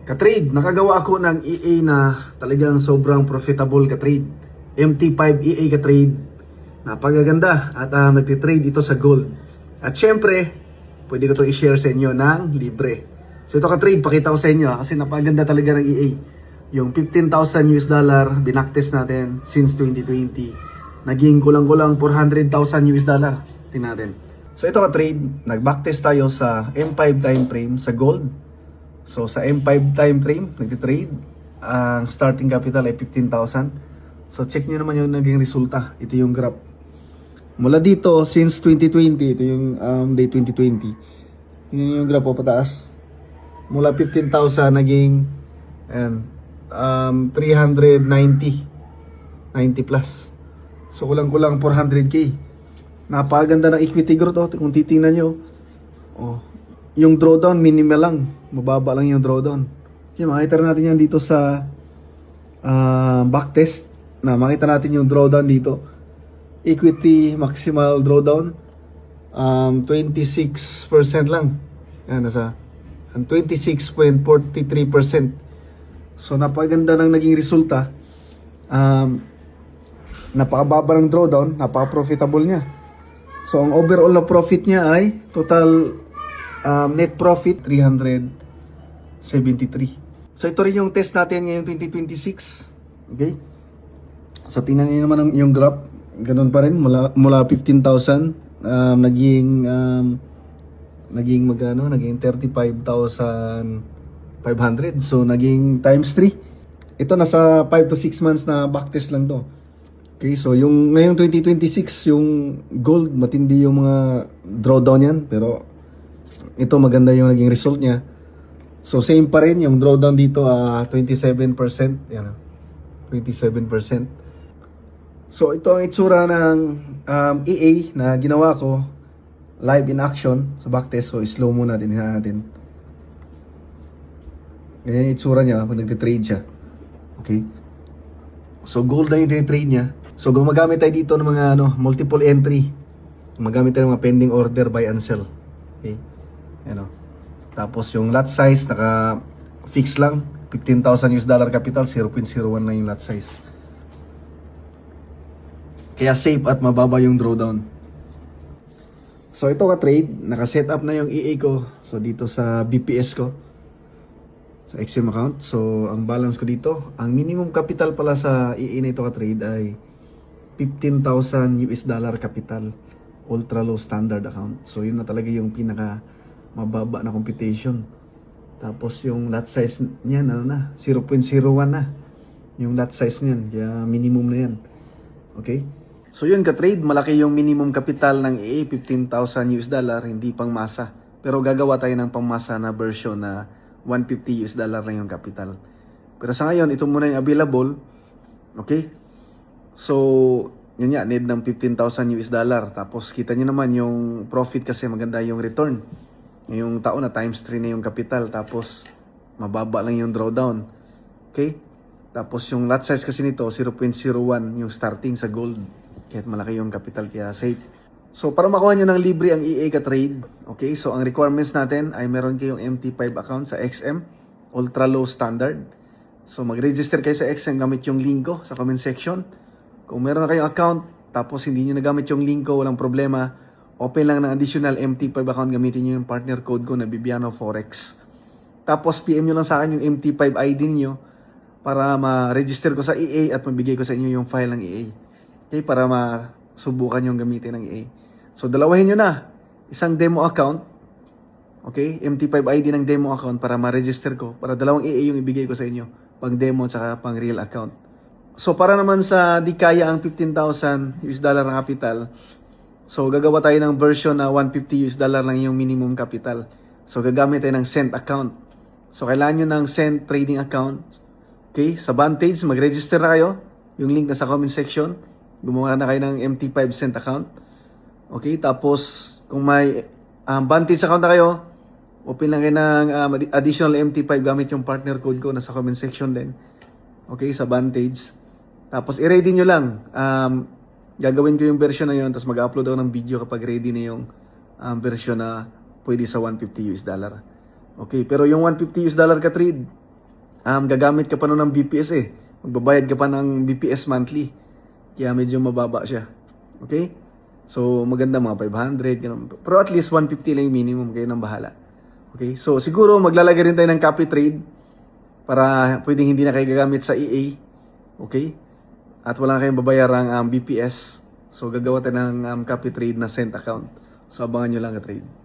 Ka-trade, nakagawa ako ng EA na talagang sobrang profitable ka-trade. MT5 EA ka-trade. Napakaganda at nagtitrade ito sa gold. At syempre, pwede ko ito i-share sa inyo ng libre. So ito ka-trade, pakita ko sa inyo kasi napakaganda talaga ng EA. Yung 15,000 US dollar, binaktest natin since 2020. Naging kulang-kulang 400,000 US dollar. Tingnan natin. So ito ka-trade, nag-backtest tayo sa M5 time frame sa gold. So sa M5 time frame, nagtitrade, ang starting capital ay 15,000. So check nyo naman yung naging resulta. Ito yung graph. Mula dito, since 2020, ito yung day 2020. Yun yung graph po pataas. Mula 15,000 naging ayan, 390. 90 plus. So kulang-kulang 400k. Napakaganda ng equity growth. Oh. Kung titingnan nyo, oh, yung drawdown minimal lang, mababa lang yung drawdown. Okay, makita natin yan dito sa backtest na makita natin yung drawdown dito. Equity maximal drawdown 26% lang. Yan, nasa 26.43%. So napakaganda ng naging resulta. Napakababa ng drawdown, napaka-profitable niya. So ang overall na profit niya ay total net profit 373. So ito rin yung test natin ngayong 2026. Okay? So tingnan niyo naman yung graph. Ganun pa rin mula 15,000 naging magano, naging 35,500. So naging times 3. Ito nasa 5 to 6 months na backtest lang to. Okay, so yung ngayong 2026 yung gold matindi yung mga drawdown yan, pero ito maganda yung naging result niya. So same pa rin yung drawdown dito 27%, yan 27%. So ito ang itsura ng EA na ginawa ko live in action sa backtest. So slow mo natin, hinahan natin. Ganyan yung itsura niya pag nagtitrade siya. Okay. So gold na yung trade niya. So gumagamit tayo dito ng mga multiple entry. Gumagamit tayo ng mga pending order buy and sell. Okay. Tapos yung lot size naka fix lang, 15,000 US dollar capital, 0.01 lang yung lot size. Kaya safe at mababa yung drawdown. So ito ka-trade, naka-set up na yung EA ko. So dito sa BPS ko, sa XM account. So ang balance ko dito, ang minimum capital pala sa EA na ito ka-trade ay 15,000 US dollar capital, ultra low standard account. So yun na talaga yung pinaka mababa na computation. Tapos yung lot size niyan 0.01 na yung lot size niyan, kaya minimum na yan. Okay? So yun ka-trade, malaki yung minimum capital ng EA, 15,000 US dollar, hindi pang masa. Pero gagawa tayo ng pangmasa na version na 150 US dollar lang yung capital. Pero sa ngayon, ito muna yung available. Okay? So, yun nga, need ng 15,000 US dollar. Tapos kita nyo naman yung profit kasi maganda yung return. Ngayong taon na times 3 na yung capital. Tapos, mababa lang yung drawdown. Okay? Tapos yung lot size kasi nito, 0.01 yung starting sa gold. Kahit malaki yung capital, kaya safe. So, para makuha nyo ng libre ang EA ka-trade, okay, so ang requirements natin ay meron kayong MT5 account sa XM, ultra low standard. So, mag-register kayo sa XM gamit yung link ko sa comment section. Kung meron na kayong account, tapos hindi nyo nagamit yung link ko, walang problema. Open lang ng additional MT5 account, gamitin nyo yung partner code ko na Bibiano Forex. Tapos, PM nyo lang sa akin yung MT5 ID niyo para ma-register ko sa EA at mabigay ko sa inyo yung file ng EA. Okay, para masubukan yung gamitin ng EA. So, dalawahin nyo na. Isang demo account. Okay, MT5 ID ng demo account para ma-register ko. Para dalawang EA yung ibigay ko sa inyo. Pang demo at saka pang real account. So, para naman sa di kaya ang 15,000 US dollar na capital, so gagawa tayo ng version na 150 US dollar lang yung minimum capital. So, gagamit tayo ng Cent account. So, kailangan nyo ng Cent trading account. Okay, sa Vantage, mag-register na kayo. Yung link na sa comment section. Gumawa na kayo ng MT5 Cent account. Okay, tapos kung may Vantage account na kayo, open lang kayo ng additional MT5 gamit yung partner code ko nasa comment section din. Okay, sa Vantage. Tapos i-ready nyo lang. Gagawin ko yung version na yun, tapos mag-upload ako ng video kapag ready na yung version na pwede sa 150 US dollar. Okay, pero yung 150 US dollar ka trade, gagamit ka pa nun ng BPS eh. Magbabayad ka pa ng BPS monthly. Kaya medyo mababa siya. Okay? So, maganda mga 500. Ganun. Pero at least 150 lang yung minimum. Kayo nang bahala. Okay? So, siguro maglalagay rin tayo ng copy trade para pwedeng hindi na kayo gagamit sa EA. Okay? At wala na kayong babayarang BPS. So, gagawa tayo ng copy trade na cent account. So, abangan nyo lang ka trade.